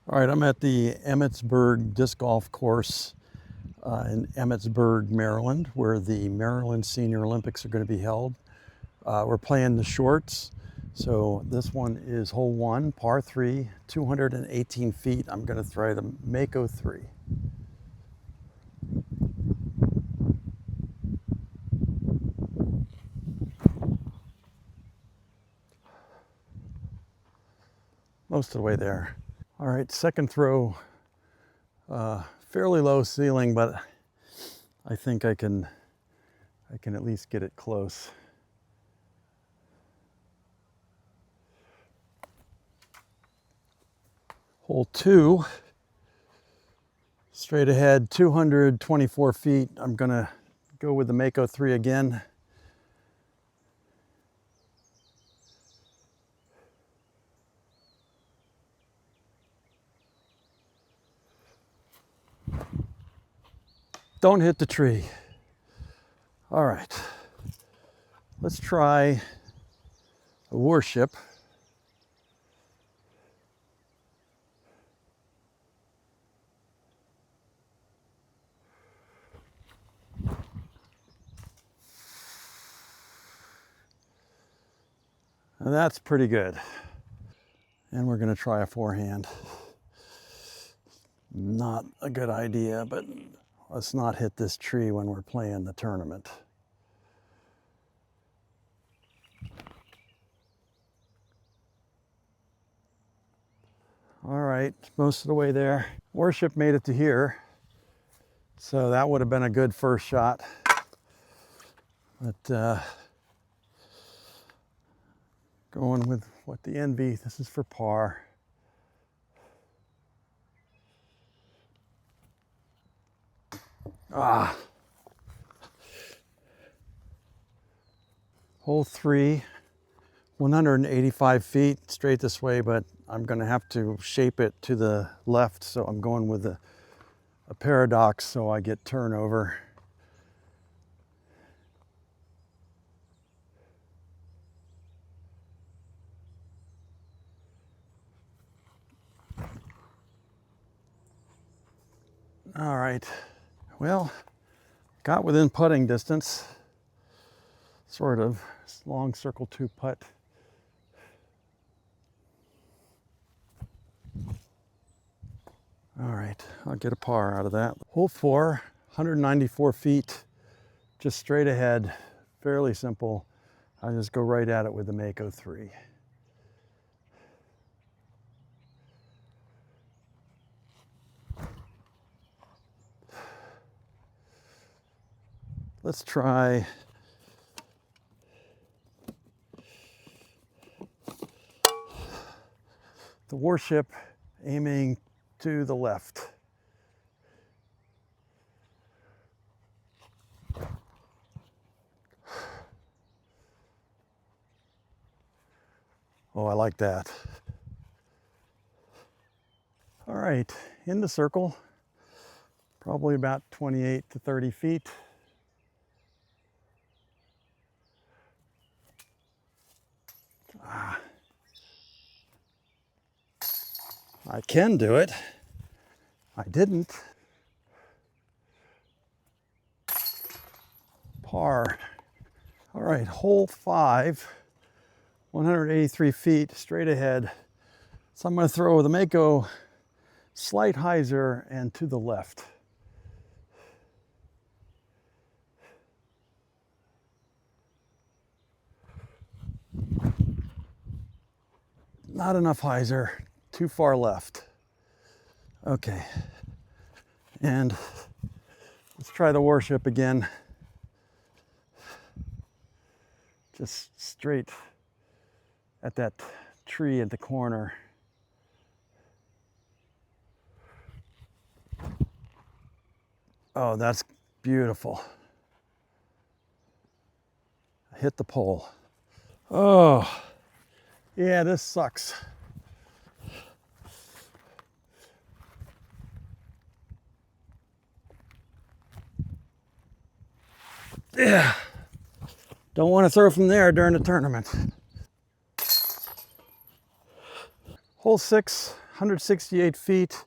All right, I'm at the Emmitsburg disc golf course in Emmitsburg, Maryland, where the Maryland Senior Olympics are going to be held. We're playing the shorts. So this one is hole 1, par 3, 218 feet. I'm going to try the Mako 3. Most of the way there. All right, second throw, fairly low ceiling, but I think I can at least get it close. Hole 2, straight ahead, 224 feet. I'm gonna go with the Mako 3 again. Don't hit the tree. All right, let's try a worship. And that's pretty good. And we're gonna try a forehand. Not a good idea, but let's not hit this tree when we're playing the tournament. All right, most of the way there. Worship made it to here, so that would have been a good first shot. But going with what the envy, this is for par. Hole 3, 185 feet straight this way, but I'm gonna have to shape it to the left, so I'm going with a paradox so I get turnover. All right, well, got within putting distance, sort of. Long circle 2 putt. All right, I'll get a par out of that. Hole 4, 194 feet, just straight ahead, fairly simple. I just go right at it with the Mako 3. Let's try the worship, aiming to the left. Oh, I like that. All right, in the circle, probably about 28 to 30 feet. I can do it. I didn't. Par. All right, hole 5, 183 feet straight ahead. So I'm going to throw the Mako slight hyzer and to the left. Not enough hyzer, too far left. Okay, and let's try the worship again. Just straight at that tree at the corner. Oh, that's beautiful. I hit the pole. Oh, yeah, this sucks. Yeah, don't want to throw from there during the tournament. Hole 6, 168 feet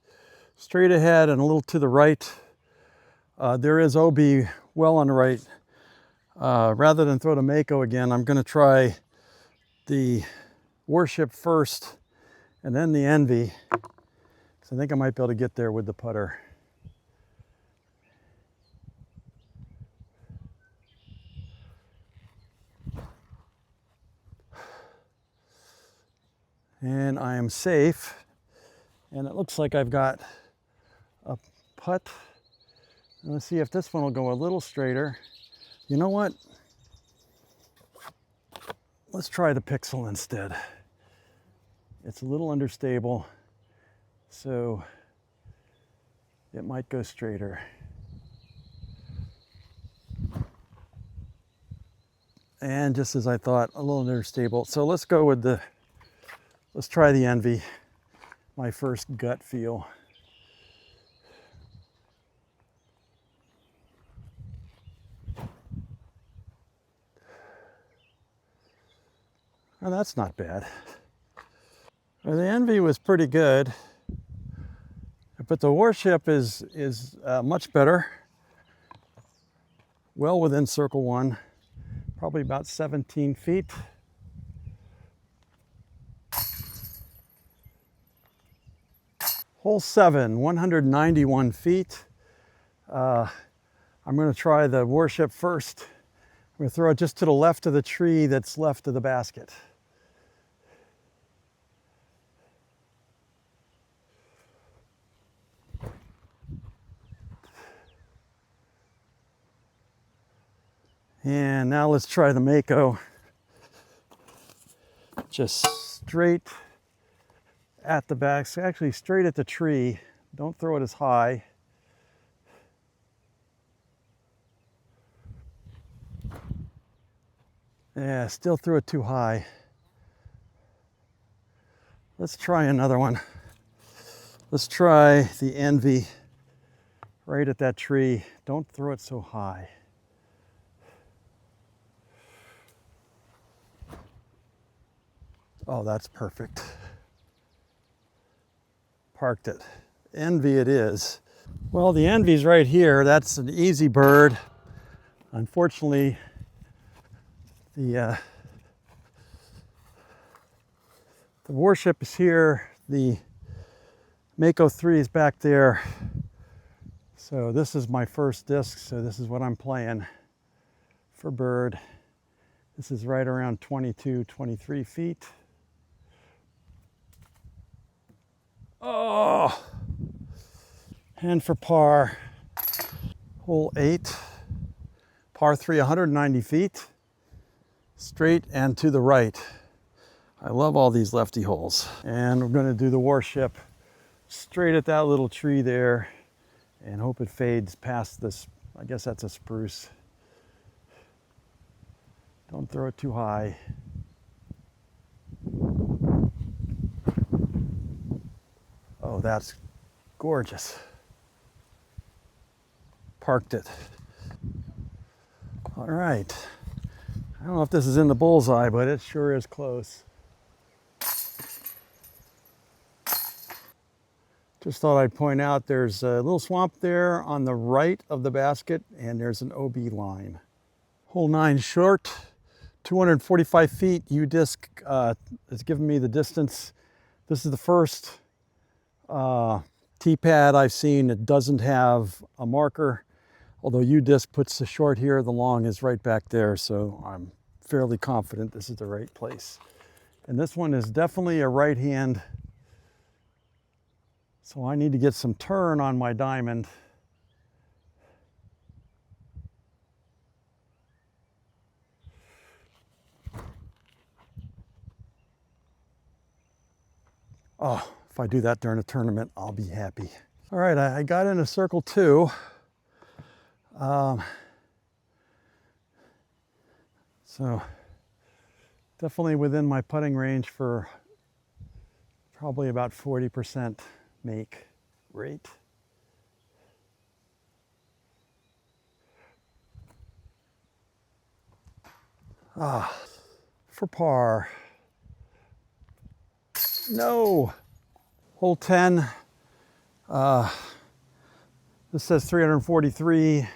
straight ahead and a little to the right. There is OB well on the right. Rather than throw the Mako again, I'm going to try the Warship first and then the Envy. So I think I might be able to get there with the putter. And I am safe. And it looks like I've got a putt. Let's see if this one will go a little straighter. You know what? Let's try the Pixel instead. It's a little understable, so it might go straighter. And just as I thought, a little understable. So let's go with let's try the Envy, my first gut feel. Oh, that's not bad. Well, the Envy was pretty good, but the Warship is much better. Well within circle one, probably about 17 feet. Hole 7, 191 feet. I'm going to try the Warship first. I'm going to throw it just to the left of the tree that's left of the basket. And now let's try the Mako. Just straight at the back, actually straight at the tree. Don't throw it as high. Yeah, still threw it too high. Let's try another one. Let's try the Envy right at that tree. Don't throw it so high. Oh, that's perfect. Parked it. Envy it is. Well, the Envy's right here. That's an easy bird. Unfortunately, the Warship is here. The Mako 3 is back there. So this is my first disc. So this is what I'm playing for bird. This is right around 22, 23 feet. Oh, and for par, hole 8, par 3, 190 feet, straight and to the right. I love all these lefty holes. And we're going to do the Warship straight at that little tree there and hope it fades past this. I guess that's a spruce. Don't throw it too high. Oh, that's gorgeous. Parked it. All right. I don't know if this is in the bullseye, but it sure is close. Just thought I'd point out there's a little swamp there on the right of the basket, and there's an OB line. Hole 9 short, 245 feet. U-disc has given me the distance. This is the first T-pad I've seen that doesn't have a marker. Although U-disc puts the short here, the long is right back there, so I'm fairly confident this is the right place. And this one is definitely a right hand, so I need to get some turn on my diamond. Oh, if I do that during a tournament, I'll be happy. All right, I got into circle 2. So definitely within my putting range for probably about 40% make rate. For par. No. Hole 10, this says 343,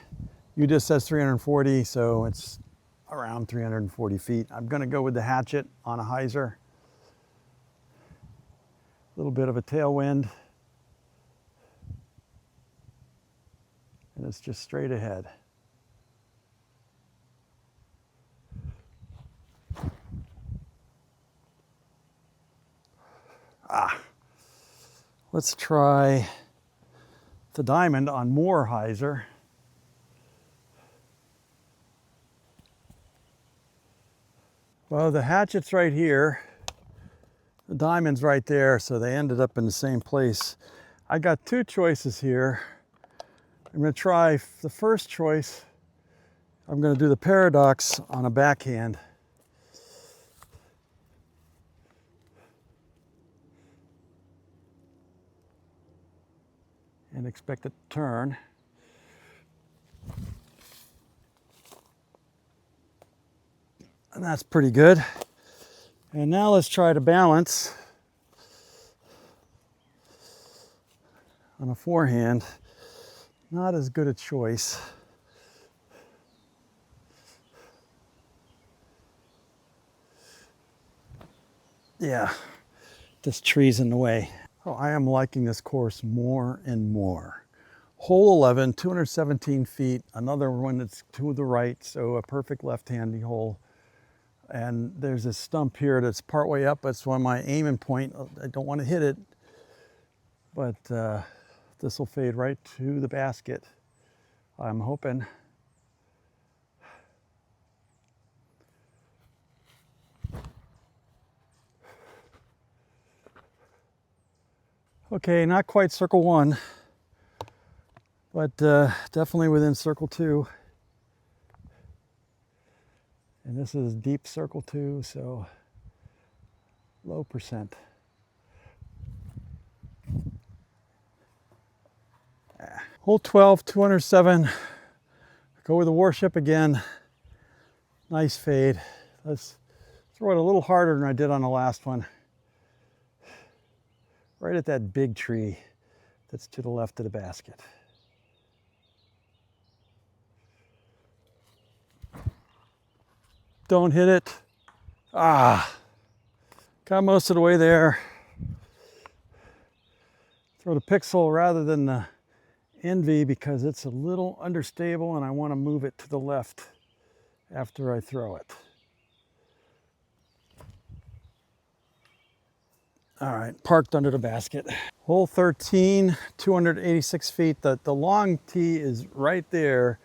UDIS says 340, so it's around 340 feet. I'm gonna go with the hatchet on a hyzer. A little bit of a tailwind. And it's just straight ahead. Let's try the diamond on more hyzer. Well, the hatchet's right here. The diamond's right there, so they ended up in the same place. I got two choices here. I'm gonna try the first choice. I'm gonna do the paradox on a backhand. And expect it to turn. And that's pretty good. And now let's try to balance on a forehand. Not as good a choice. Yeah, this tree's in the way. Oh, I am liking this course more and more. Hole 11, 217 feet, another one that's to the right, so a perfect left-handy hole. And there's this stump here that's partway up. That's one of my aiming point. I don't want to hit it, but this will fade right to the basket, I'm hoping. Okay, not quite circle one, but definitely within circle two. And this is deep circle two, so low percent. Hole 12, 207. Go with the warship again. Nice fade. Let's throw it a little harder than I did on the last one. Right at that big tree that's to the left of the basket. Don't hit it. Got most of the way there. Throw the pixel rather than the Envy because it's a little understable and I want to move it to the left after I throw it. All right, parked under the basket. Hole 13, 286 feet. The long tee is right there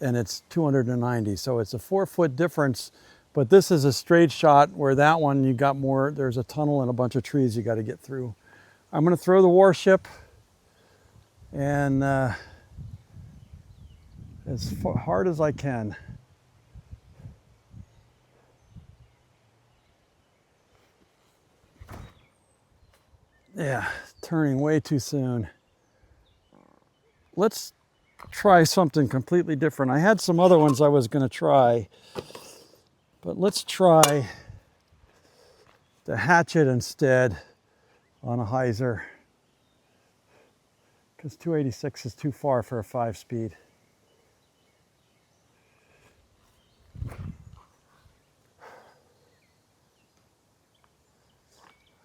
and it's 290. So it's a 4-foot difference, but this is a straight shot where that one you got more, there's a tunnel and a bunch of trees you got to get through. I'm gonna throw the warship and as hard as I can. Yeah, turning way too soon. Let's try something completely different. I had some other ones I was going to try, but let's try the hatchet instead on a hyzer because 286 is too far for a 5-speed.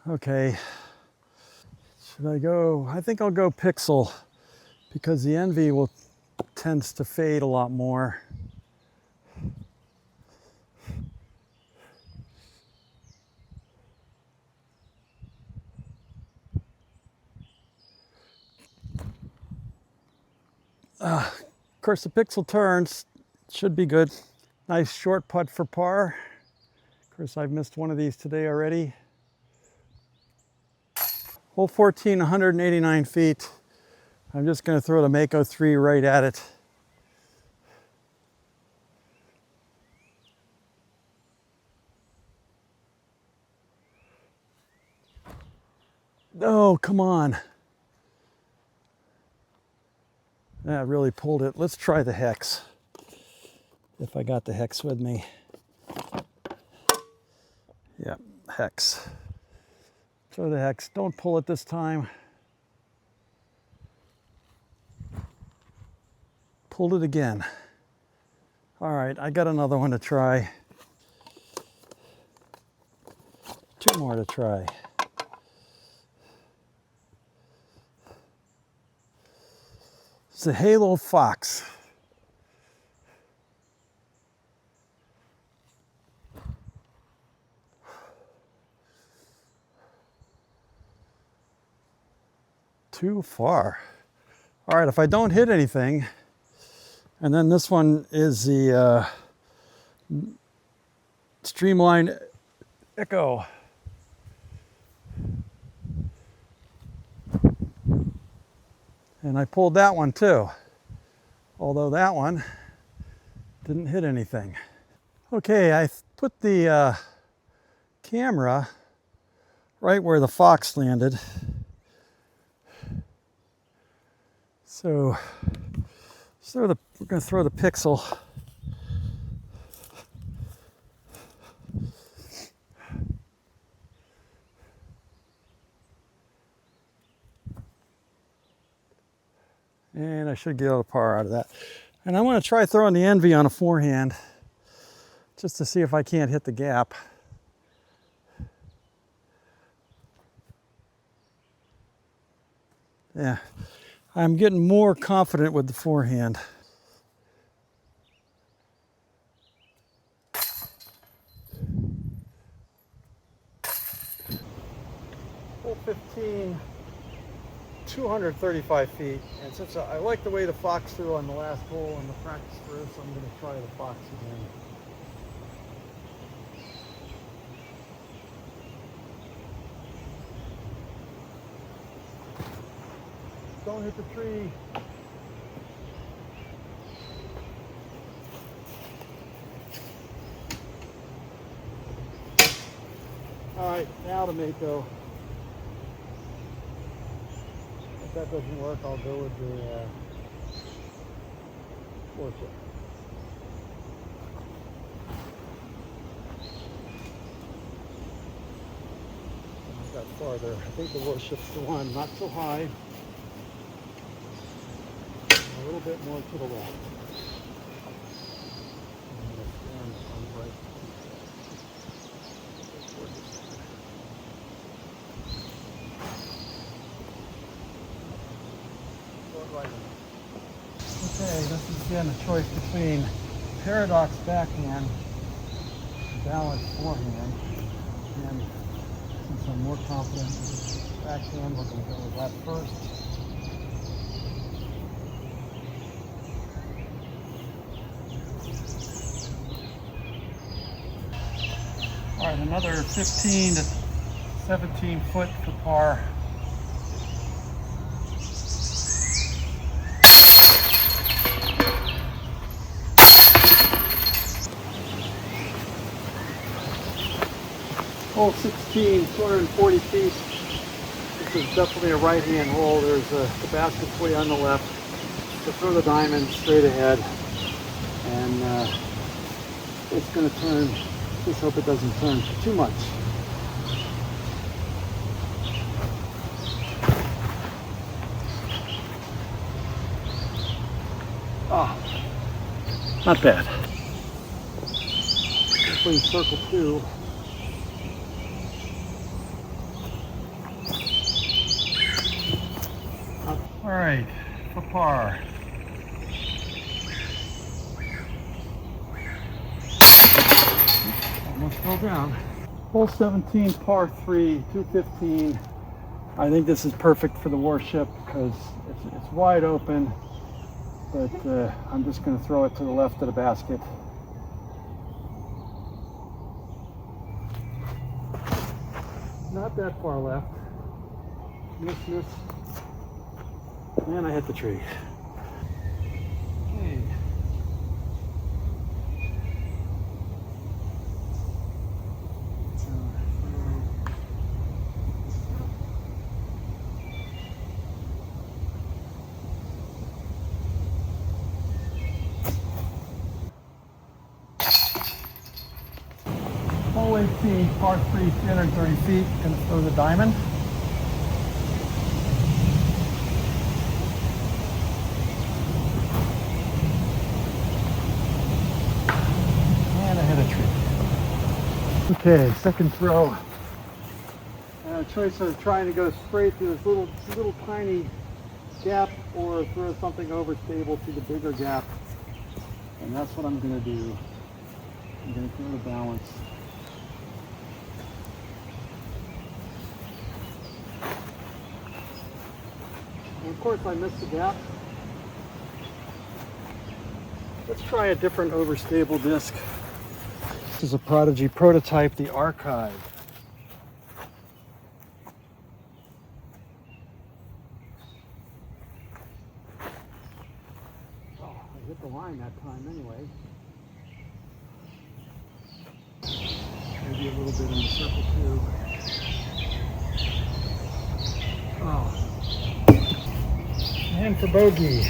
Okay, should I go? I think I'll go pixel because the Envy tends to fade a lot more. Of course, the pixel turns, should be good. Nice short putt for par. Of course, I've missed one of these today already. Hole 14, 189 feet. I'm just going to throw the Mako 3 right at it. Oh, come on. That really pulled it. Let's try the hex. If I got the hex with me. Yeah, hex. Throw the hex. Don't pull it this time. Pulled it again. All right, I got another one to try. Two more to try. It's a Halo Fox. Too far. All right, if I don't hit anything, and then this one is the Streamline Echo. And I pulled that one too, although that one didn't hit anything. Okay, I put the camera right where the fox landed. So we're going to throw the pixel. And I should get all the power out of that. And I want to try throwing the Envy on a forehand just to see if I can't hit the gap. Yeah, I'm getting more confident with the forehand. Hole 15. 235 feet, and since I like the way the fox threw on the last hole in the practice first, I'm going to try the fox again. Don't hit the tree. All right, now to Mako. If that doesn't work, I'll go with the worship. I got farther. I think the worship's the one, not so high. A little bit more to the left. Okay, this is again a choice between paradox backhand and balanced forehand. And since I'm more confident with backhand, we're going to go with that first. All right, another 15 to 17 foot for par. Hole 16, 240 feet. This is definitely a right-hand hole. There's the basket's way on the left. So throw the diamond straight ahead, and it's going to turn. Just hope it doesn't turn too much. Oh, not bad. Hopefully circle 2. All right, for par. Almost fell down. Hole 17, par 3, 215. I think this is perfect for the worship because it's wide open, but I'm just going to throw it to the left of the basket. Not that far left. Miss. And I hit the tree. Okay. Hole 18, par 3, 330 feet. Gonna throw the diamond. Okay, second throw. A choice of trying to go straight through this little tiny gap or throw something overstable to the bigger gap. And that's what I'm going to do. I'm going to throw the balance. And of course I missed the gap. Let's try a different overstable disc. This is a Prodigy prototype, the Archive. Oh, I hit the line that time anyway. Maybe a little bit in the circle too. Oh. And for bogey.